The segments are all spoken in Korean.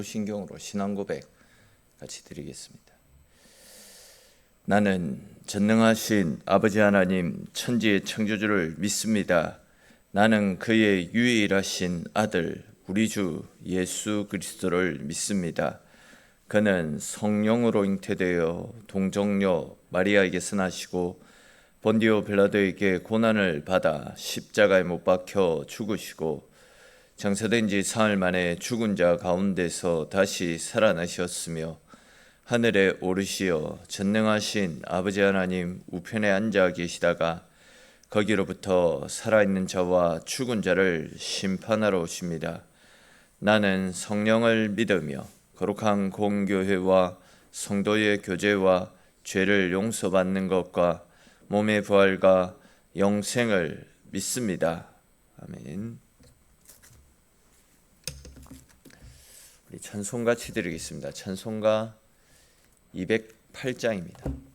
신경으로 신앙 고백 같이 드리겠습니다. 나는 전능하신 아버지 하나님 천지의 창조주를 믿습니다. 나는 그의 유일하신 아들 우리 주 예수 그리스도를 믿습니다. 그는 성령으로 잉태되어 동정녀 마리아에게서 나시고 본디오 빌라도에게 고난을 받아 십자가에 못 박혀 죽으시고 장사된 지 사흘 만에 죽은 자 가운데서 다시 살아나셨으며 하늘에 오르시어 전능하신 아버지 하나님 우편에 앉아 계시다가 거기로부터 살아있는 자와 죽은 자를 심판하러 오십니다. 나는 성령을 믿으며 거룩한 공교회와 성도의 교제와 죄를 용서받는 것과 몸의 부활과 영생을 믿습니다. 아멘. 우리 찬송 같이 드리겠습니다. 찬송가 208장입니다.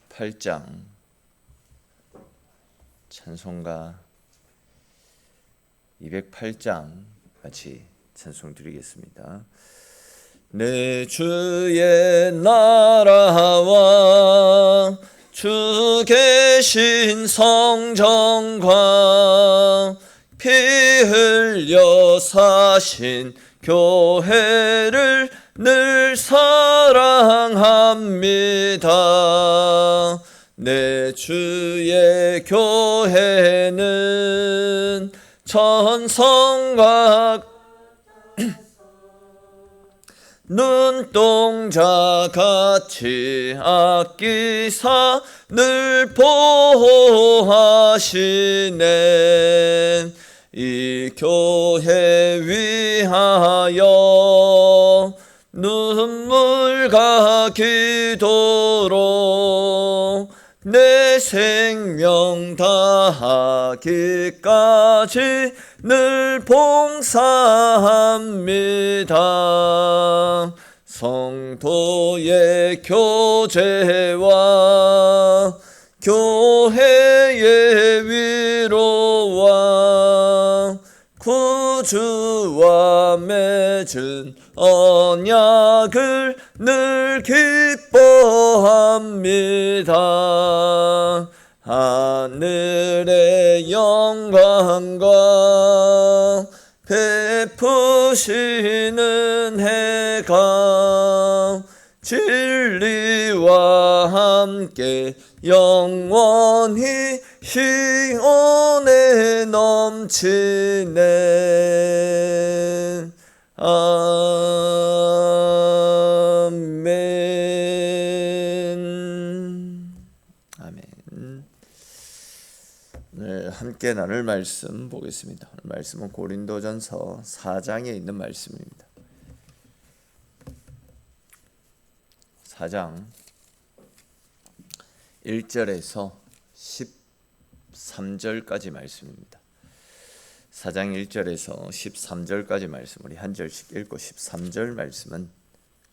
208장 찬송가 208장 같이 찬송 드리겠습니다. 내 주의 나라와 주 계신 성전과 피 흘려 사신 교회를 늘 사랑합니다. 내 주의 교회는 천성과 눈동자같이 아끼사 늘 보호하시네. 이 교회 위하여 눈물과 기도로 내 생명 다하기까지 늘 봉사합니다. 성도의 교제와 교회의 위로와 구주와 맺은 언약을 늘 기뻐합니다. 하늘의 영광과 베푸시는 해가 진리와 함께 영원히 시온에 넘치네. 아멘. 아멘. 오늘 함께 나눌 말씀 보겠습니다. 오늘 말씀은 고린도전서 4장에 있는 말씀입니다. 4장 1절에서 13절까지 말씀입니다. 4장 1절에서 13절까지 말씀, 우리 한 절씩 읽고 13절 말씀은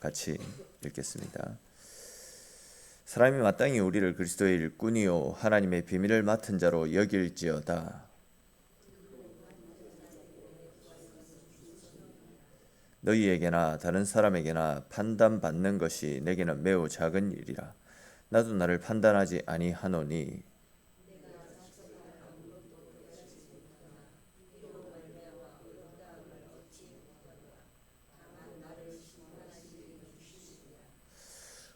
같이 읽겠습니다. 사람이 마땅히 우리를 그리스도의 일꾼이요 하나님의 비밀을 맡은 자로 여길지어다. 너희에게나 다른 사람에게나 판단받는 것이 내게는 매우 작은 일이라. 나도 나를 판단하지 아니하노니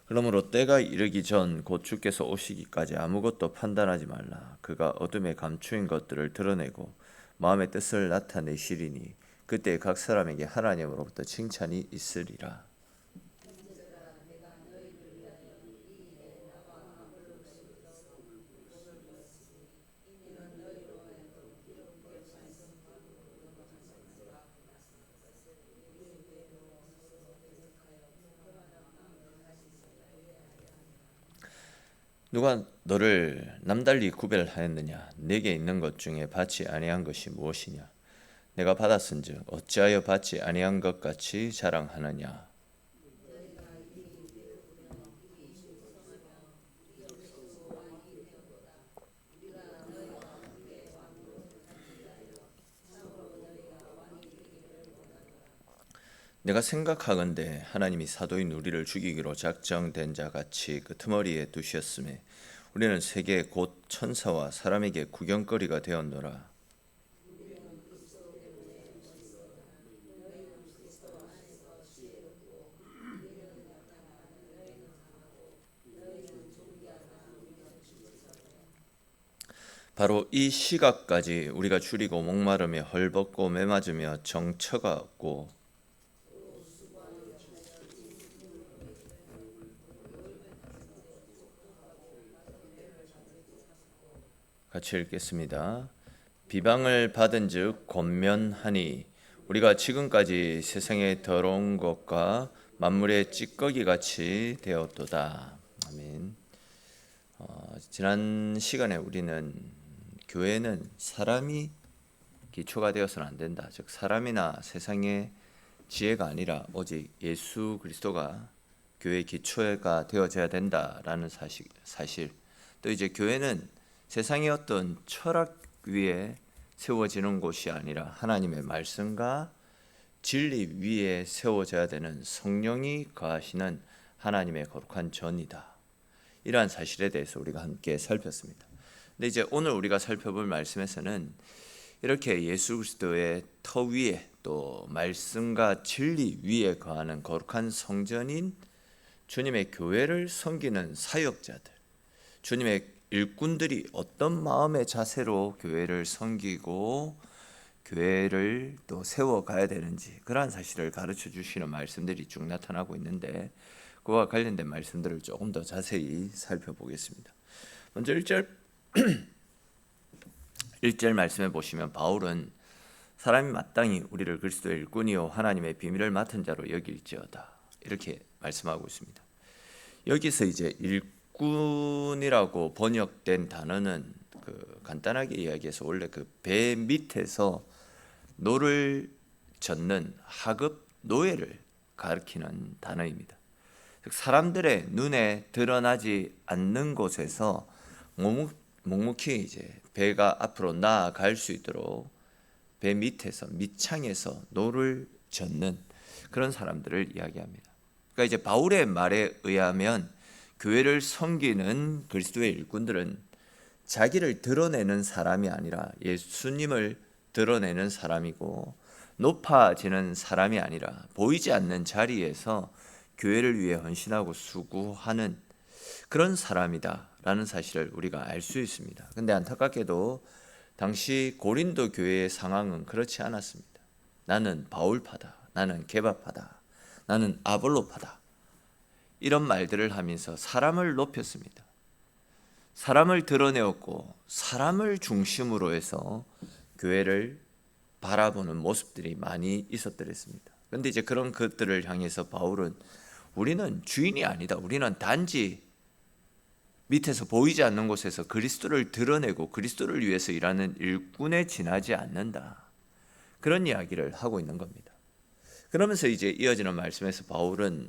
그러므로 때가 이르기 전 곧 주께서 오시기까지 아무것도 판단하지 말라. 그가 어둠에 감추인 것들을 드러내고 마음의 뜻을 나타내시리니 그때 각 사람에게 하나님으로부터 칭찬이 있으리라. 누가 너를 남달리 구별하였느냐? 내게 있는 것 중에 받지 아니한 것이 무엇이냐? 내가 받았은즉 어찌하여 받지 아니한 것 같이 자랑하느냐? 내가 생각하건대 하나님이 사도인 우리를 죽이기로 작정된 자 같이 끄트머리에 두셨음에 우리는 세계 곧 천사와 사람에게 구경거리가 되었노라. 바로 이 시각까지 우리가 줄이고 목마르며 헐벗고 매맞으며 정처가 없고 같이 읽겠습니다. 비방을 받은즉 권면하니 우리가 지금까지 세상에 더러운 것과 만물의 찌꺼기 같이 되었도다. 아멘. 지난 시간에 우리는 교회는 사람이 기초가 되어서는 안 된다. 즉 사람이나 세상의 지혜가 아니라 오직 예수 그리스도가 교회의 기초가 되어져야 된다라는 사실. 또 이제 교회는 세상의 어떤 철학 위에 세워지는 곳이 아니라 하나님의 말씀과 진리 위에 세워져야 되는 성령이 거하시는 하나님의 거룩한 전이다. 이러한 사실에 대해서 우리가 함께 살폈습니다. 근데 이제 오늘 우리가 살펴볼 말씀에서는 이렇게 예수 그리스도의 터 위에 또 말씀과 진리 위에 거하는 거룩한 성전인 주님의 교회를 섬기는 사역자들, 주님의 일꾼들이 어떤 마음의 자세로 교회를 섬기고 교회를 또 세워가야 되는지 그러한 사실을 가르쳐 주시는 말씀들이 쭉 나타나고 있는데 그와 관련된 말씀들을 조금 더 자세히 살펴보겠습니다. 먼저 1절 말씀에 보시면 바울은 사람이 마땅히 우리를 그리스도의 일꾼이요 하나님의 비밀을 맡은 자로 여길지어다 이렇게 말씀하고 있습니다. 여기서 이제 일꾼이라고 번역된 단어는 간단하게 이야기해서 원래 그 배 밑에서 노를 젓는 하급 노예를 가리키는 단어입니다. 사람들의 눈에 드러나지 않는 곳에서 묵묵히 이제 배가 앞으로 나아갈 수 있도록 배 밑에서 밑창에서 노를 젓는 그런 사람들을 이야기합니다. 그러니까 이제 바울의 말에 의하면 교회를 섬기는 그리스도의 일꾼들은 자기를 드러내는 사람이 아니라 예수님을 드러내는 사람이고 높아지는 사람이 아니라 보이지 않는 자리에서 교회를 위해 헌신하고 수고하는 그런 사람이다라는 사실을 우리가 알 수 있습니다. 근데 안타깝게도 당시 고린도 교회의 상황은 그렇지 않았습니다. 나는 바울파다, 나는 게바파다, 나는 아볼로파다 이런 말들을 하면서 사람을 높였습니다. 사람을 드러내었고 사람을 중심으로 해서 교회를 바라보는 모습들이 많이 있었더랬습니다. 그런데 이제 그런 것들을 향해서 바울은 우리는 주인이 아니다. 우리는 단지 밑에서 보이지 않는 곳에서 그리스도를 드러내고 그리스도를 위해서 일하는 일꾼에 지나지 않는다. 그런 이야기를 하고 있는 겁니다. 그러면서 이제 이어지는 말씀에서 바울은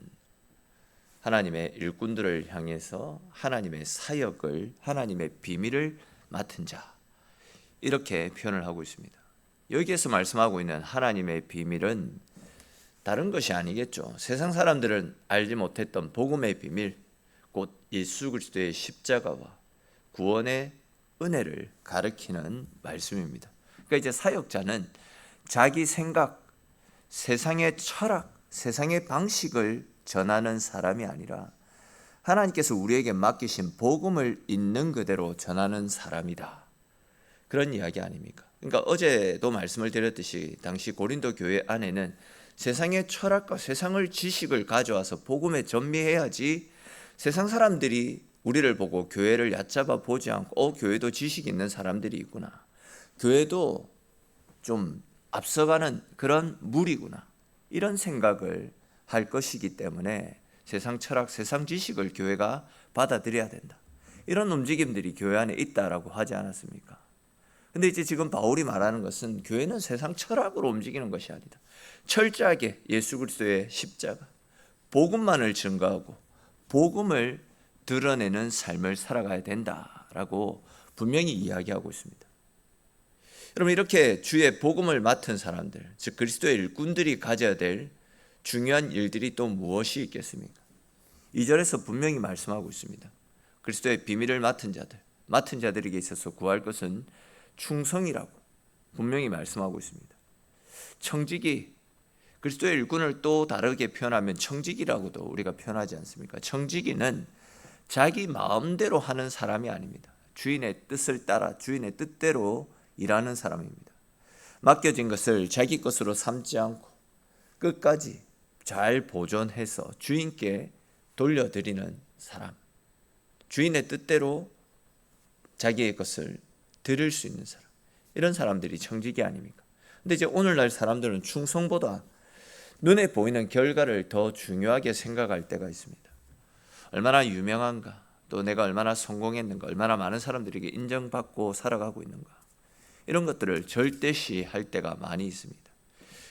하나님의 일꾼들을 향해서 하나님의 사역을, 하나님의 비밀을 맡은 자 이렇게 표현을 하고 있습니다. 여기에서 말씀하고 있는 하나님의 비밀은 다른 것이 아니겠죠. 세상 사람들은 알지 못했던 복음의 비밀, 곧 예수 그리스도의 십자가와 구원의 은혜를 가리키는 말씀입니다. 그러니까 이제 사역자는 자기 생각, 세상의 철학, 세상의 방식을 전하는 사람이 아니라 하나님께서 우리에게 맡기신 복음을 있는 그대로 전하는 사람이다. 그런 이야기 아닙니까? 그러니까 어제도 말씀을 드렸듯이 당시 고린도 교회 안에는 세상의 철학과 세상의 지식을 가져와서 복음에 전미해야지 세상 사람들이 우리를 보고 교회를 얕잡아 보지 않고 교회도 지식 있는 사람들이 있구나. 교회도 좀 앞서가는 그런 무리구나. 이런 생각을 할 것이기 때문에 세상 철학, 세상 지식을 교회가 받아들여야 된다. 이런 움직임들이 교회 안에 있다라고 하지 않았습니까? 근데 이제 지금 바울이 말하는 것은 교회는 세상 철학으로 움직이는 것이 아니다. 철저하게 예수 그리스도의 십자가, 복음만을 증거하고 복음을 드러내는 삶을 살아가야 된다라고 분명히 이야기하고 있습니다. 여러분 이렇게 주의 복음을 맡은 사람들, 즉 그리스도의 일꾼들이 가져야 될 중요한 일들이 또 무엇이 있겠습니까? 2절에서 분명히 말씀하고 있습니다. 그리스도의 비밀을 맡은 자들에게 있어서 구할 것은 충성이라고 분명히 말씀하고 있습니다. 청지기, 그리스도의 일꾼을 또 다르게 표현하면 청지기라고도 우리가 표현하지 않습니까? 청지기는 자기 마음대로 하는 사람이 아닙니다. 주인의 뜻을 따라 주인의 뜻대로 일하는 사람입니다. 맡겨진 것을 자기 것으로 삼지 않고 끝까지 잘 보존해서 주인께 돌려드리는 사람, 주인의 뜻대로 자기의 것을 드릴 수 있는 사람, 이런 사람들이 청지기 아닙니까? 근데 이제 오늘날 사람들은 충성보다 눈에 보이는 결과를 더 중요하게 생각할 때가 있습니다. 얼마나 유명한가, 또 내가 얼마나 성공했는가, 얼마나 많은 사람들에게 인정받고 살아가고 있는가, 이런 것들을 절대시할 때가 많이 있습니다.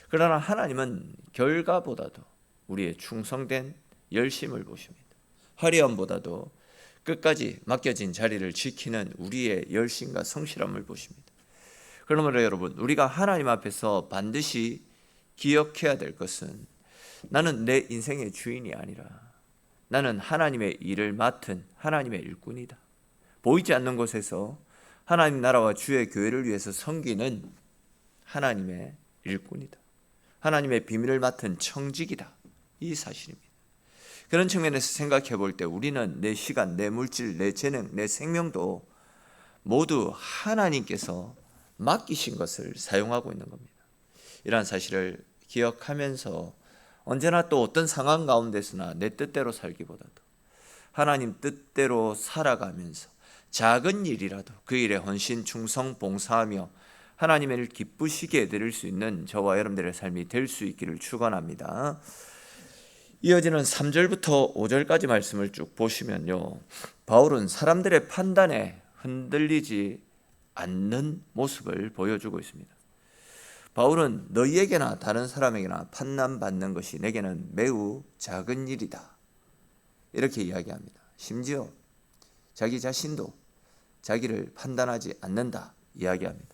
그러나 하나님은 결과보다도 우리의 충성된 열심을 보십니다. 화려함보다도 끝까지 맡겨진 자리를 지키는 우리의 열심과 성실함을 보십니다. 그러므로 여러분, 우리가 하나님 앞에서 반드시 기억해야 될 것은, 나는 내 인생의 주인이 아니라 나는 하나님의 일을 맡은 하나님의 일꾼이다. 보이지 않는 곳에서 하나님 나라와 주의 교회를 위해서 섬기는 하나님의 일꾼이다. 하나님의 비밀을 맡은 청직이다. 이 사실입니다. 그런 측면에서 생각해 볼 때 우리는 내 시간, 내 물질, 내 재능, 내 생명도 모두 하나님께서 맡기신 것을 사용하고 있는 겁니다. 이러한 사실을 기억하면서 언제나 또 어떤 상황 가운데서나 내 뜻대로 살기보다도 하나님 뜻대로 살아가면서 작은 일이라도 그 일에 헌신, 충성, 봉사하며 하나님을 기쁘시게 해드릴 수 있는 저와 여러분들의 삶이 될 수 있기를 축원합니다. 이어지는 3절부터 5절까지 말씀을 쭉 보시면요, 바울은 사람들의 판단에 흔들리지 않는 모습을 보여주고 있습니다. 바울은 너희에게나 다른 사람에게나 판단받는 것이 내게는 매우 작은 일이다, 이렇게 이야기합니다. 심지어 자기 자신도 자기를 판단하지 않는다 이야기합니다.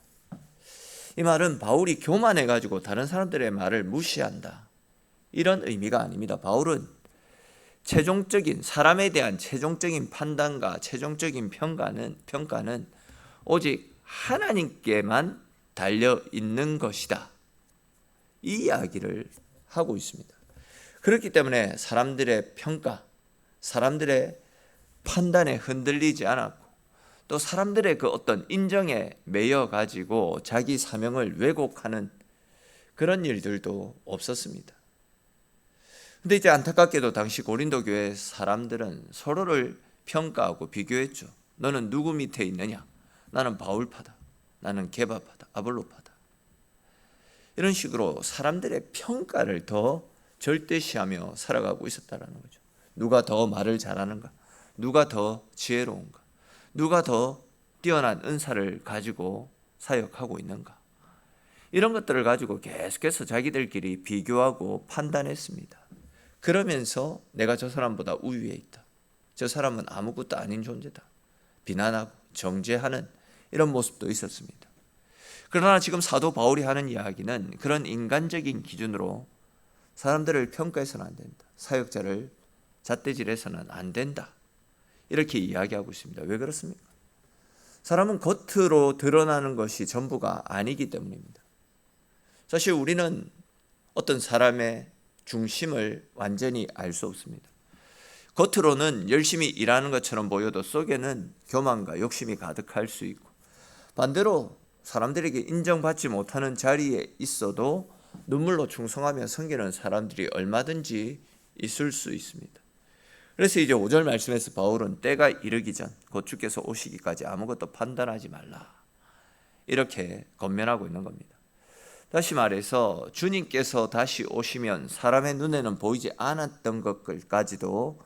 이 말은 바울이 교만해가지고 다른 사람들의 말을 무시한다, 이런 의미가 아닙니다. 바울은 최종적인 사람에 대한 최종적인 판단과 최종적인 평가는 오직 하나님께만 달려 있는 것이다, 이 이야기를 하고 있습니다. 그렇기 때문에 사람들의 평가, 사람들의 판단에 흔들리지 않았고, 또 사람들의 그 어떤 인정에 매여 가지고 자기 사명을 왜곡하는 그런 일들도 없었습니다. 근데 이제 안타깝게도 당시 고린도 교회 사람들은 서로를 평가하고 비교했죠. 너는 누구 밑에 있느냐? 나는 바울파다, 나는 게바파다, 아볼로파다. 이런 식으로 사람들의 평가를 더 절대시하며 살아가고 있었다는 거죠. 누가 더 말을 잘하는가? 누가 더 지혜로운가? 누가 더 뛰어난 은사를 가지고 사역하고 있는가? 이런 것들을 가지고 계속해서 자기들끼리 비교하고 판단했습니다. 그러면서 내가 저 사람보다 우위에 있다, 저 사람은 아무것도 아닌 존재다, 비난하고 정죄하는 이런 모습도 있었습니다. 그러나 지금 사도 바울이 하는 이야기는 그런 인간적인 기준으로 사람들을 평가해서는 안 된다, 사역자를 잣대질해서는 안 된다, 이렇게 이야기하고 있습니다. 왜 그렇습니까? 사람은 겉으로 드러나는 것이 전부가 아니기 때문입니다. 사실 우리는 어떤 사람의 중심을 완전히 알 수 없습니다. 겉으로는 열심히 일하는 것처럼 보여도 속에는 교만과 욕심이 가득할 수 있고, 반대로 사람들에게 인정받지 못하는 자리에 있어도 눈물로 충성하며 섬기는 사람들이 얼마든지 있을 수 있습니다. 그래서 이제 5절 말씀에서 바울은 때가 이르기 전 곧 주께서 오시기까지 아무것도 판단하지 말라, 이렇게 권면하고 있는 겁니다. 다시 말해서 주님께서 다시 오시면 사람의 눈에는 보이지 않았던 것까지도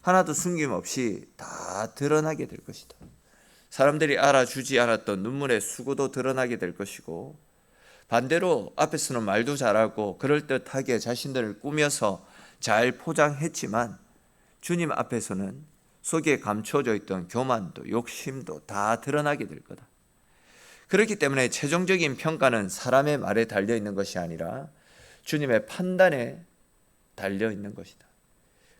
하나도 숨김없이 다 드러나게 될 것이다. 사람들이 알아주지 않았던 눈물의 수고도 드러나게 될 것이고, 반대로 앞에서는 말도 잘하고 그럴듯하게 자신들을 꾸며서 잘 포장했지만 주님 앞에서는 속에 감춰져 있던 교만도 욕심도 다 드러나게 될 거다. 그렇기 때문에 최종적인 평가는 사람의 말에 달려 있는 것이 아니라 주님의 판단에 달려 있는 것이다.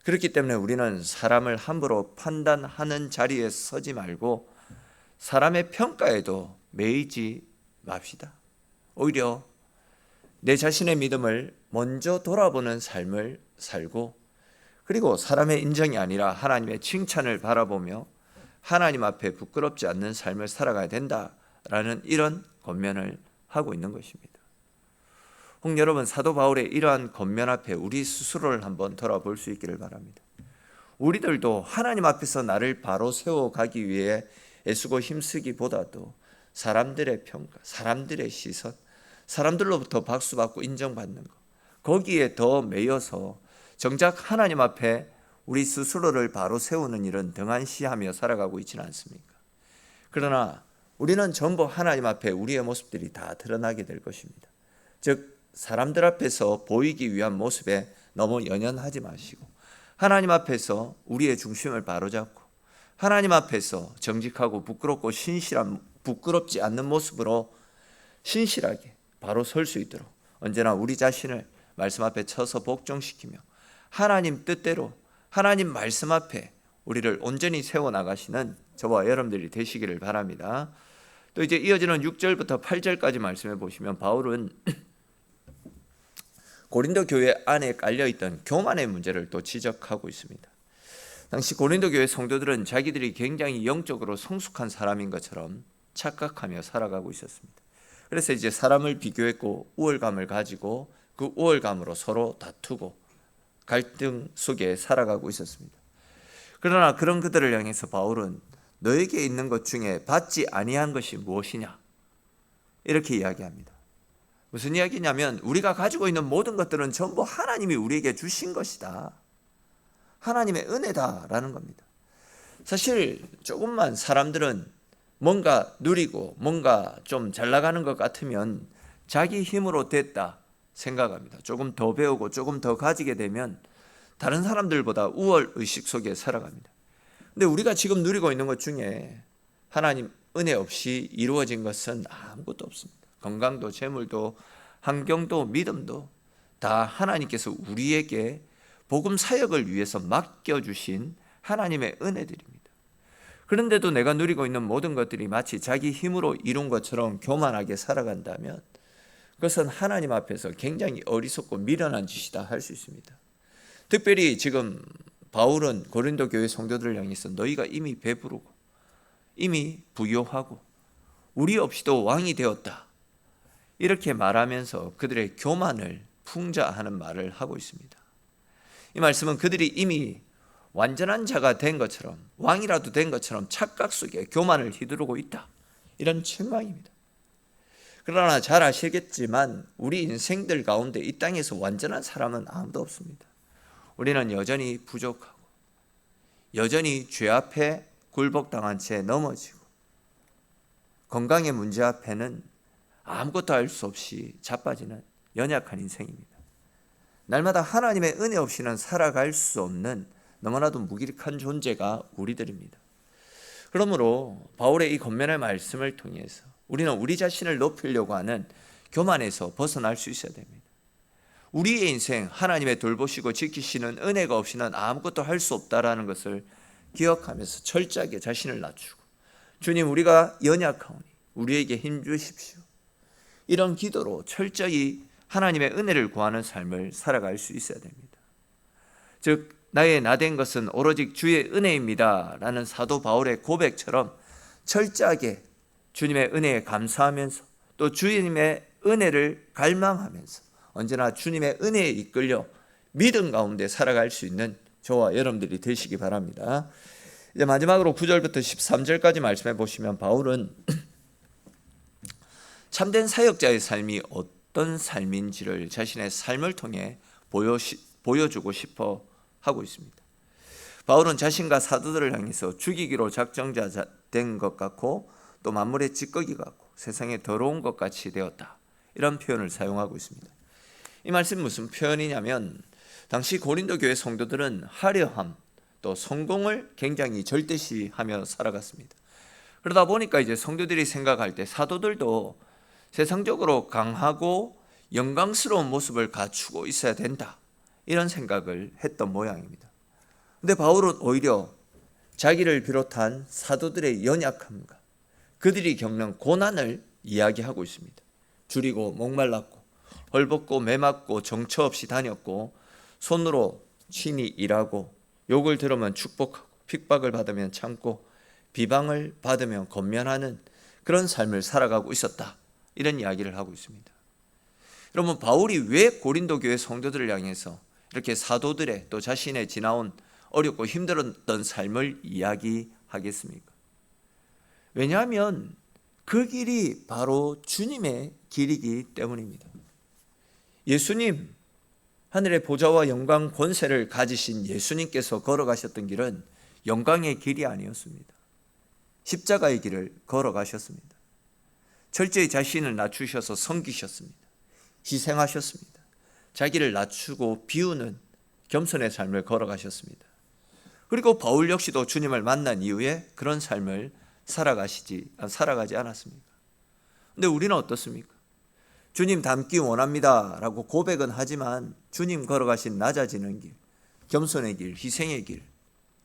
그렇기 때문에 우리는 사람을 함부로 판단하는 자리에 서지 말고 사람의 평가에도 매이지 맙시다. 오히려 내 자신의 믿음을 먼저 돌아보는 삶을 살고, 그리고 사람의 인정이 아니라 하나님의 칭찬을 바라보며 하나님 앞에 부끄럽지 않는 삶을 살아가야 된다라는 이런 권면을 하고 있는 것입니다. 혹 여러분, 사도 바울의 이러한 권면 앞에 우리 스스로를 한번 돌아볼 수 있기를 바랍니다. 우리들도 하나님 앞에서 나를 바로 세워가기 위해 애쓰고 힘쓰기보다도 사람들의 평가, 사람들의 시선, 사람들로부터 박수받고 인정받는 것, 거기에 더 매여서 정작 하나님 앞에 우리 스스로를 바로 세우는 일은 등한시하며 살아가고 있지는 않습니까? 그러나 우리는 전부 하나님 앞에 우리의 모습들이 다 드러나게 될 것입니다. 즉, 사람들 앞에서 보이기 위한 모습에 너무 연연하지 마시고 하나님 앞에서 우리의 중심을 바로잡고 하나님 앞에서 정직하고 부끄럽고 부끄럽지 않는 모습으로 신실하게 바로 설 수 있도록 언제나 우리 자신을 말씀 앞에 쳐서 복종시키며 하나님 뜻대로 하나님 말씀 앞에 우리를 온전히 세워나가시는 저와 여러분들이 되시기를 바랍니다. 또 이제 이어지는 6절부터 8절까지 말씀해 보시면 바울은 고린도 교회 안에 깔려있던 교만의 문제를 또 지적하고 있습니다. 당시 고린도 교회 성도들은 자기들이 굉장히 영적으로 성숙한 사람인 것처럼 착각하며 살아가고 있었습니다. 그래서 이제 사람을 비교했고 우월감을 가지고 그 우월감으로 서로 다투고 갈등 속에 살아가고 있었습니다. 그러나 그런 그들을 향해서 바울은 너에게 있는 것 중에 받지 아니한 것이 무엇이냐 이렇게 이야기합니다. 무슨 이야기냐면 우리가 가지고 있는 모든 것들은 전부 하나님이 우리에게 주신 것이다, 하나님의 은혜다라는 겁니다. 사실 조금만 사람들은 뭔가 누리고 뭔가 좀 잘 나가는 것 같으면 자기 힘으로 됐다 생각합니다. 조금 더 배우고 조금 더 가지게 되면 다른 사람들보다 우월 의식 속에 살아갑니다. 근데 우리가 지금 누리고 있는 것 중에 하나님 은혜 없이 이루어진 것은 아무것도 없습니다. 건강도 재물도 환경도 믿음도 다 하나님께서 우리에게 복음 사역을 위해서 맡겨주신 하나님의 은혜들입니다. 그런데도 내가 누리고 있는 모든 것들이 마치 자기 힘으로 이룬 것처럼 교만하게 살아간다면 그것은 하나님 앞에서 굉장히 어리석고 미련한 짓이다 할 수 있습니다. 특별히 지금 바울은 고린도 교회 성도들을 향해서 너희가 이미 배부르고 이미 부요하고 우리 없이도 왕이 되었다 이렇게 말하면서 그들의 교만을 풍자하는 말을 하고 있습니다. 이 말씀은 그들이 이미 완전한 자가 된 것처럼 왕이라도 된 것처럼 착각 속에 교만을 휘두르고 있다 이런 책망입니다. 그러나 잘 아시겠지만 우리 인생들 가운데 이 땅에서 완전한 사람은 아무도 없습니다. 우리는 여전히 부족하고 여전히 죄 앞에 굴복당한 채 넘어지고 건강의 문제 앞에는 아무것도 할 수 없이 자빠지는 연약한 인생입니다. 날마다 하나님의 은혜 없이는 살아갈 수 없는 너무나도 무기력한 존재가 우리들입니다. 그러므로 바울의 이 권면의 말씀을 통해서 우리는 우리 자신을 높이려고 하는 교만에서 벗어날 수 있어야 됩니다. 우리의 인생 하나님의 돌보시고 지키시는 은혜가 없이는 아무것도 할 수 없다라는 것을 기억하면서 철저하게 자신을 낮추고 주님 우리가 연약하오니 우리에게 힘 주십시오 이런 기도로 철저히 하나님의 은혜를 구하는 삶을 살아갈 수 있어야 됩니다. 즉 나의 나된 것은 오로지 주의 은혜입니다 라는 사도 바울의 고백처럼 철저하게 주님의 은혜에 감사하면서 또 주님의 은혜를 갈망하면서 언제나 주님의 은혜에 이끌려 믿음 가운데 살아갈 수 있는 저와 여러분들이 되시기 바랍니다. 이제 마지막으로 9절부터 13절까지 말씀해 보시면 바울은 참된 사역자의 삶이 어떤 삶인지를 자신의 삶을 통해 보여주고 싶어 하고 있습니다. 바울은 자신과 사도들을 향해서 죽이기로 작정자 된 것 같고 또 만물의 찌꺼기 같고 세상에 더러운 것 같이 되었다 이런 표현을 사용하고 있습니다. 이 말씀이 무슨 표현이냐면 당시 고린도 교회 성도들은 화려함 또 성공을 굉장히 절대시하며 살아갔습니다. 그러다 보니까 이제 성도들이 생각할 때 사도들도 세상적으로 강하고 영광스러운 모습을 갖추고 있어야 된다 이런 생각을 했던 모양입니다. 근데 바울은 오히려 자기를 비롯한 사도들의 연약함과 그들이 겪는 고난을 이야기하고 있습니다. 줄이고 목말랐고 헐벗고 매맞고 정처 없이 다녔고 손으로 친히 일하고 욕을 들으면 축복하고 핍박을 받으면 참고 비방을 받으면 권면하는 그런 삶을 살아가고 있었다. 이런 이야기를 하고 있습니다. 여러분, 바울이 왜 고린도 교회 성도들을 향해서 이렇게 사도들의 또 자신의 지나온 어렵고 힘들었던 삶을 이야기하겠습니까? 왜냐하면 그 길이 바로 주님의 길이기 때문입니다. 예수님, 하늘의 보좌와 영광 권세를 가지신 예수님께서 걸어가셨던 길은 영광의 길이 아니었습니다. 십자가의 길을 걸어가셨습니다. 철저히 자신을 낮추셔서 섬기셨습니다. 희생하셨습니다. 자기를 낮추고 비우는 겸손의 삶을 걸어가셨습니다. 그리고 바울 역시도 주님을 만난 이후에 그런 삶을 살아가지 않았습니까? 근데 우리는 어떻습니까? 주님 닮기 원합니다 라고 고백은 하지만 주님 걸어가신 낮아지는 길, 겸손의 길, 희생의 길,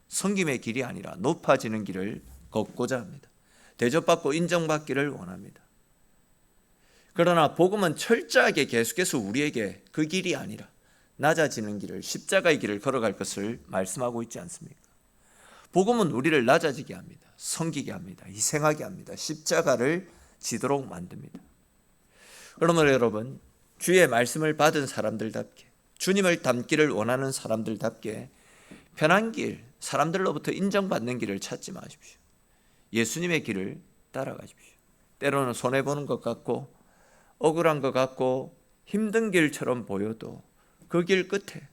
섬김의 길이 아니라 높아지는 길을 걷고자 합니다. 대접받고 인정받기를 원합니다. 그러나 복음은 철저하게 계속해서 우리에게 그 길이 아니라 낮아지는 길을, 십자가의 길을 걸어갈 것을 말씀하고 있지 않습니까? 복음은 우리를 낮아지게 합니다. 섬기게 합니다. 희생하게 합니다. 십자가를 지도록 만듭니다. 그러므로 여러분, 주의 말씀을 받은 사람들답게, 주님을 닮기를 원하는 사람들답게 편한 길, 사람들로부터 인정받는 길을 찾지 마십시오. 예수님의 길을 따라가십시오. 때로는 손해보는 것 같고 억울한 것 같고 힘든 길처럼 보여도 그 길 끝에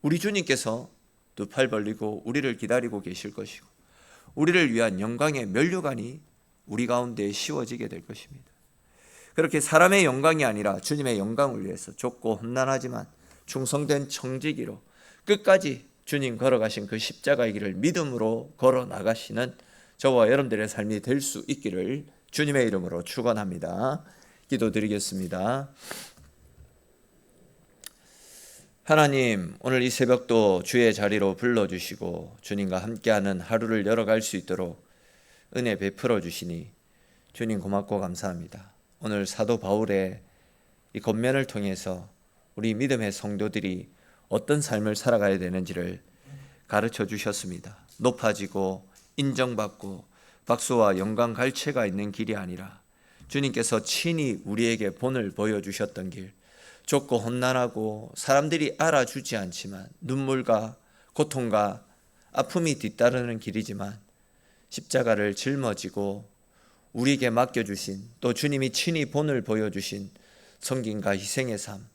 우리 주님께서 두 팔 벌리고 우리를 기다리고 계실 것이고 우리를 위한 영광의 면류관이 우리 가운데 씌워지게 될 것입니다. 그렇게 사람의 영광이 아니라 주님의 영광을 위해서 좁고 험난하지만 충성된 청지기로 끝까지 주님 걸어가신 그 십자가의 길을 믿음으로 걸어 나가시는 저와 여러분들의 삶이 될 수 있기를 주님의 이름으로 축원합니다. 기도드리겠습니다. 하나님, 오늘 이 새벽도 주의 자리로 불러주시고 주님과 함께하는 하루를 열어갈 수 있도록 은혜 베풀어 주시니 주님 고맙고 감사합니다. 오늘 사도 바울의 이 권면을 통해서 우리 믿음의 성도들이 어떤 삶을 살아가야 되는지를 가르쳐 주셨습니다. 높아지고 인정받고 박수와 영광 갈채가 있는 길이 아니라 주님께서 친히 우리에게 본을 보여주셨던 길, 좁고 험난하고 사람들이 알아주지 않지만 눈물과 고통과 아픔이 뒤따르는 길이지만 십자가를 짊어지고 우리에게 맡겨주신, 또 주님이 친히 본을 보여주신 섬김과 희생의 삶,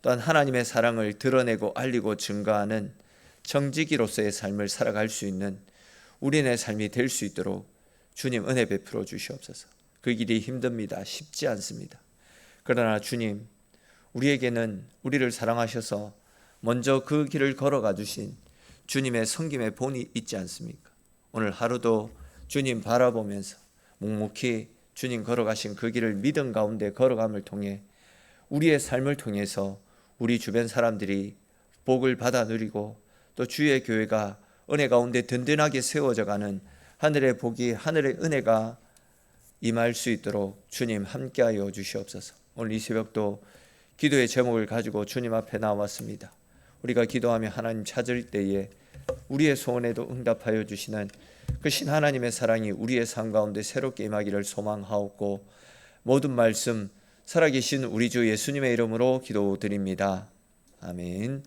또한 하나님의 사랑을 드러내고 알리고 증거하는 청지기로서의 삶을 살아갈 수 있는 우리의 삶이 될 수 있도록 주님 은혜 베풀어 주시옵소서. 그 길이 힘듭니다. 쉽지 않습니다. 그러나 주님, 우리에게는 우리를 사랑하셔서 먼저 그 길을 걸어가 주신 주님의 섬김의 본이 있지 않습니까? 오늘 하루도 주님 바라보면서 묵묵히 주님 걸어가신 그 길을 믿음 가운데 걸어감을 통해 우리의 삶을 통해서 우리 주변 사람들이 복을 받아 누리고 또 주의 교회가 은혜 가운데 든든하게 세워져가는 하늘의 복이, 하늘의 은혜가 임할 수 있도록 주님 함께하여 주시옵소서. 오늘 이 새벽도 기도의 제목을 가지고 주님 앞에 나왔습니다. 우리가 기도하며 하나님 찾을 때에 우리의 소원에도 응답하여 주시는 그 신 하나님의 사랑이 우리의 삶 가운데 새롭게 임하기를 소망하옵고 모든 말씀 살아계신 우리 주 예수님의 이름으로 기도드립니다. 아멘.